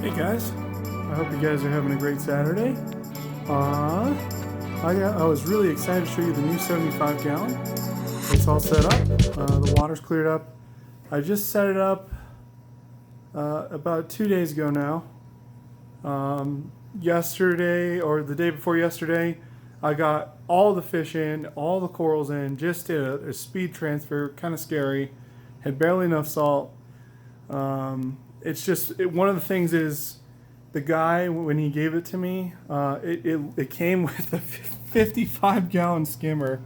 Hey guys, I hope you guys are having a great Saturday. I was really excited to show you the new 75 gallon. It's all set up. The water's cleared up. I just set it up about 2 days ago now. Yesterday or the day before yesterday, I got all the fish in, all the corals in, just did a speed transfer, kind of scary. Had barely enough salt. It's just one of the things is the guy when he gave it to me, it came with a 55 gallon skimmer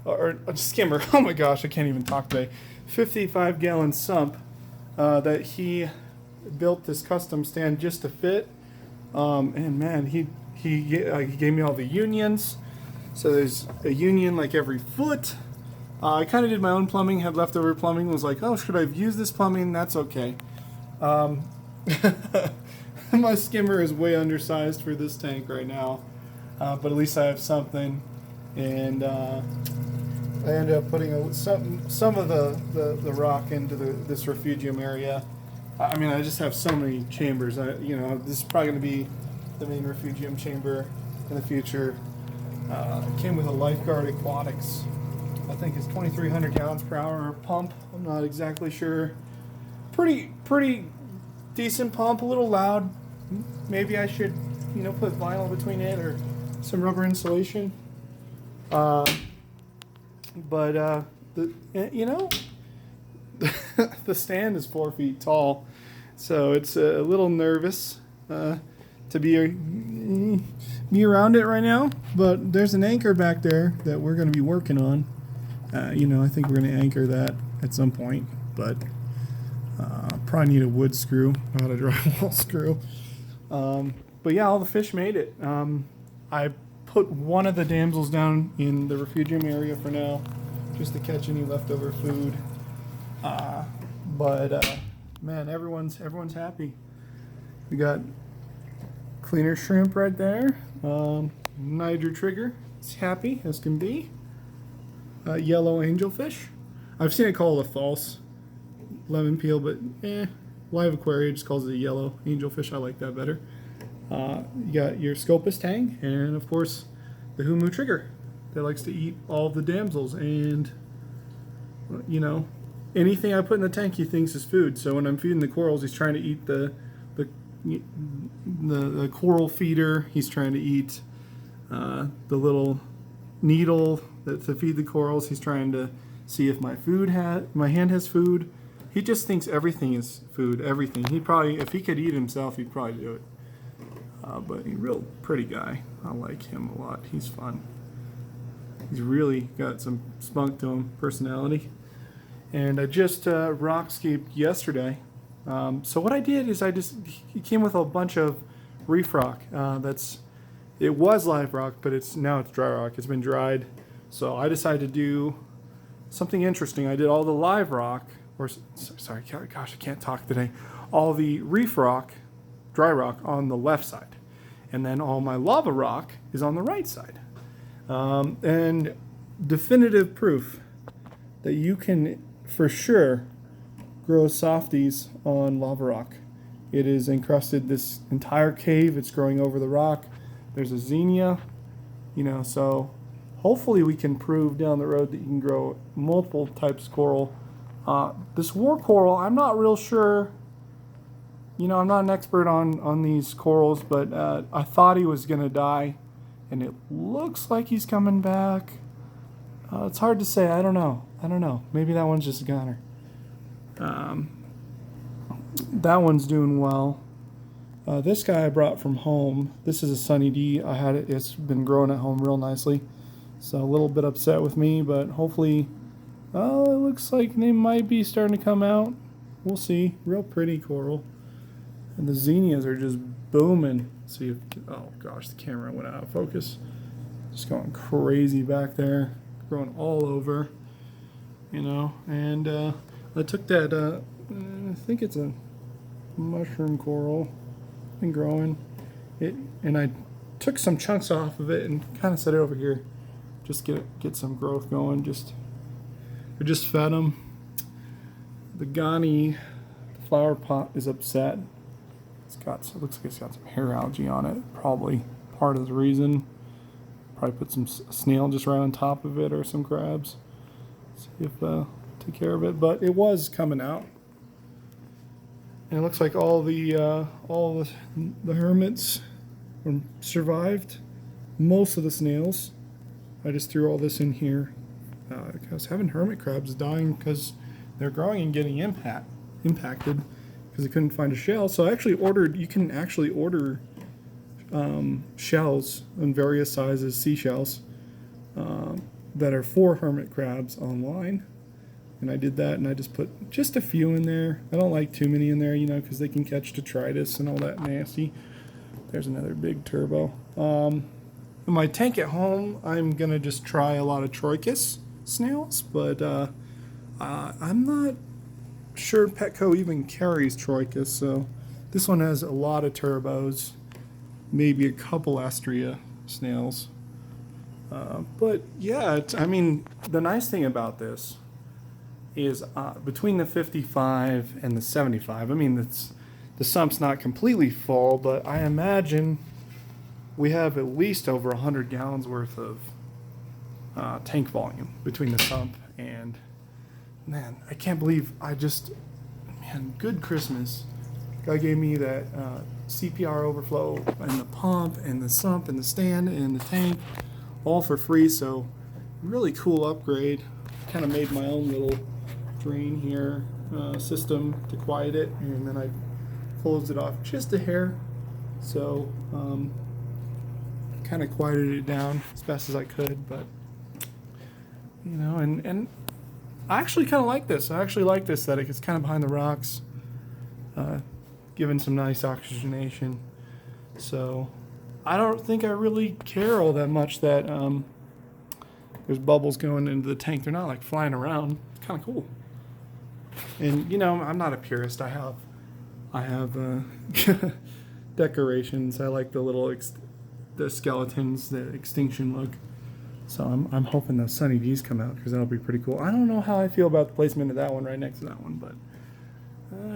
or a skimmer. Oh my gosh, I can't even talk today. 55 gallon sump that he built this custom stand just to fit. And man, he gave me all the unions. So there's a union like every foot. I kind of did my own plumbing, had leftover plumbing, was like, oh, should I use this plumbing? That's okay. My skimmer is way undersized for this tank right now, but at least I have something. And I ended up putting some of the rock into this refugium area. I mean, I just have so many chambers. This is probably going to be the main refugium chamber in the future. It came with a Lifeguard Aquatics. I think it's 2,300 gallons per hour pump. I'm not exactly sure. Pretty decent pump. A little loud. Maybe I should, put vinyl between it or some rubber insulation. The the stand is 4 feet tall, so it's a little nervous to be around it right now. But there's an anchor back there that we're going to be working on. I think we're going to anchor that at some point, but probably need a wood screw, not a drywall screw. But yeah, all the fish made it. I put one of the damsels down in the refugium area for now, just to catch any leftover food. Man, everyone's happy. We got cleaner shrimp right there. Niger trigger is happy as can be. Yellow angelfish. I've seen it called a false lemon peel, but Live Aquaria just calls it a yellow angelfish. I like that better. You got your Scopus tang, and of course the Humu trigger that likes to eat all the damsels. And anything I put in the tank he thinks is food. So when I'm feeding the corals, he's trying to eat the coral feeder. He's trying to eat the little needle to feed the corals. He's trying to see if my hand has food. He just thinks everything is food. Everything. If he could eat himself, he'd probably do it. But he's a real pretty guy. I like him a lot. He's fun. He's really got some spunk to him, personality. And I just rockscaped yesterday. So what I did is he came with a bunch of reef rock. It was live rock, but now it's dry rock. It's been dried. So I decided to do something interesting. I did all the live rock, sorry, gosh, I can't talk today. All the reef rock, dry rock on the left side. And then all my lava rock is on the right side. And definitive proof that you can, for sure, grow softies on lava rock. It is encrusted this entire cave. It's growing over the rock. There's a xenia, so hopefully we can prove down the road that you can grow multiple types of coral. This war coral, I'm not real sure. I'm not an expert on these corals, but I thought he was going to die, and it looks like he's coming back. It's hard to say. I don't know. Maybe that one's just a goner. That one's doing well. This guy I brought from home. This is a Sunny D. It's been growing at home real nicely. So a little bit upset with me, but hopefully, it looks like they might be starting to come out. We'll see. Real pretty coral. And the xenias are just booming. See if, oh gosh, the camera went out of focus. Just going crazy back there, growing all over, And I took that. I think it's a mushroom coral. Been growing it, and I took some chunks off of it and kind of set it over here, just get some growth going. I just fed them. The Ghani flower pot is upset. It looks like it's got some hair algae on it. Probably part of the reason. Probably put some snail just right on top of it or some crabs. See if take care of it. But it was coming out, and it looks like all the hermits survived. Most of the snails. I just threw all this in here. I was having hermit crabs dying because they're growing and getting impacted because they couldn't find a shell. So I actually ordered. You can actually order shells in various sizes, seashells, that are for hermit crabs online. And I did that, and I just put just a few in there. I don't like too many in there, because they can catch detritus and all that nasty. There's another big turbo. In my tank at home, I'm going to just try a lot of trochus snails, but I'm not sure Petco even carries trochus, so this one has a lot of turbos, maybe a couple Astrea snails. But yeah, the nice thing about this is between the 55 and the 75, the sump's not completely full, but I imagine we have at least over 100 gallons worth of tank volume between the sump and, man, I can't believe good Christmas. Guy gave me that CPR overflow and the pump and the sump and the stand and the tank all for free, so really cool upgrade. Kind of made my own little drain here system to quiet it, and then I closed it off just a hair, so kind of quieted it down as best as I could. But and I actually kind of like this. I actually like this that it's kind of behind the rocks, giving some nice oxygenation. So I don't think I really care all that much that there's bubbles going into the tank. They're not like flying around. It's kind of cool. And I'm not a purist. I have decorations. I like the little the skeletons, the extinction look. So I'm hoping those Sunny D's come out because that'll be pretty cool. I don't know how I feel about the placement of that one right next to that one, but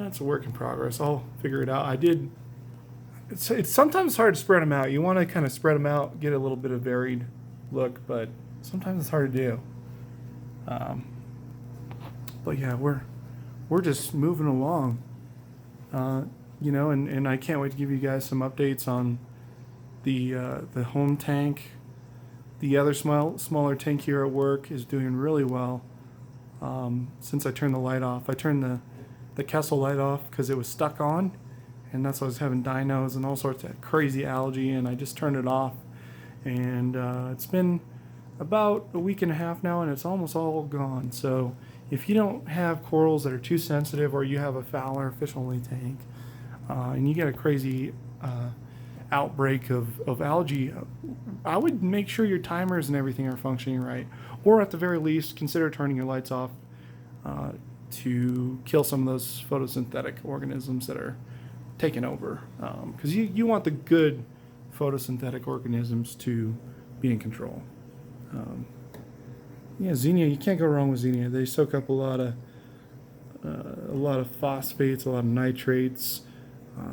it's a work in progress. I'll figure it out. It's sometimes hard to spread them out. You want to kind of spread them out, get a little bit of varied look, but sometimes it's hard to do. But yeah, we're just moving along. And I can't wait to give you guys some updates on the home tank. The other smaller tank here at work is doing really well. Since I turned the light off, I turned the Kessel light off because it was stuck on, and that's why I was having dinos and all sorts of crazy algae, and I just turned it off. And it's been about a week and a half now, and it's almost all gone. So if you don't have corals that are too sensitive, or you have a Fowler fish-only tank, and you get a crazy outbreak of algae, I would make sure your timers and everything are functioning right, or at the very least consider turning your lights off to kill some of those photosynthetic organisms that are taking over, because you want the good photosynthetic organisms to be in control. Xenia, you can't go wrong with Xenia. They soak up a lot of phosphates, a lot of nitrates.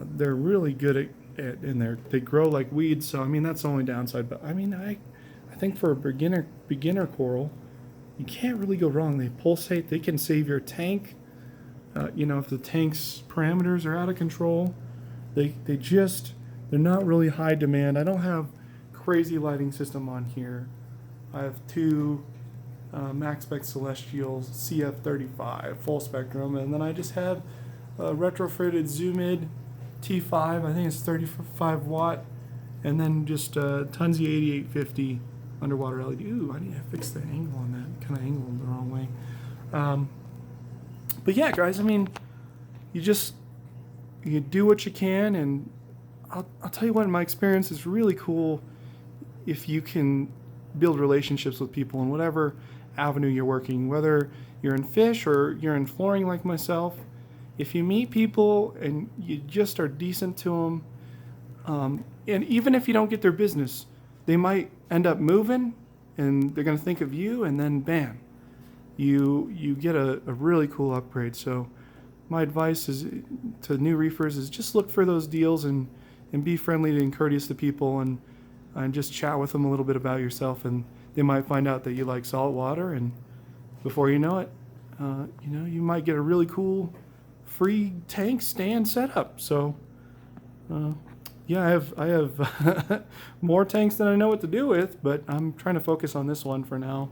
They're really good at they grow like weeds, so that's the only downside. But I think for a beginner coral, you can't really go wrong. They pulsate. They can save your tank. If the tank's parameters are out of control, they're not really high demand. I don't have crazy lighting system on here. I have two Max Spec Celestials CF35 full spectrum, and then I just have a retrofitted Zoomid T5. I think it's 35 watt, and then just Tunzi 8850 underwater LED. Ooh, I need to fix the angle on that. Kind of angled the wrong way. But yeah, guys, you do what you can, and I'll tell you what, in my experience, it's really cool if you can build relationships with people in whatever avenue you're working, whether you're in fish or you're in flooring like myself. If you meet people and you just are decent to them, and even if you don't get their business, they might end up moving, and they're going to think of you, and then bam, you get a really cool upgrade. So my advice is to new reefers is just look for those deals and be friendly and courteous to people, and just chat with them a little bit about yourself, and they might find out that you like salt water, and before you know it, you might get a really cool free tank stand setup. So yeah, I have more tanks than I know what to do with, but I'm trying to focus on this one for now.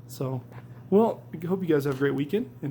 So, well, I hope you guys have a great weekend. And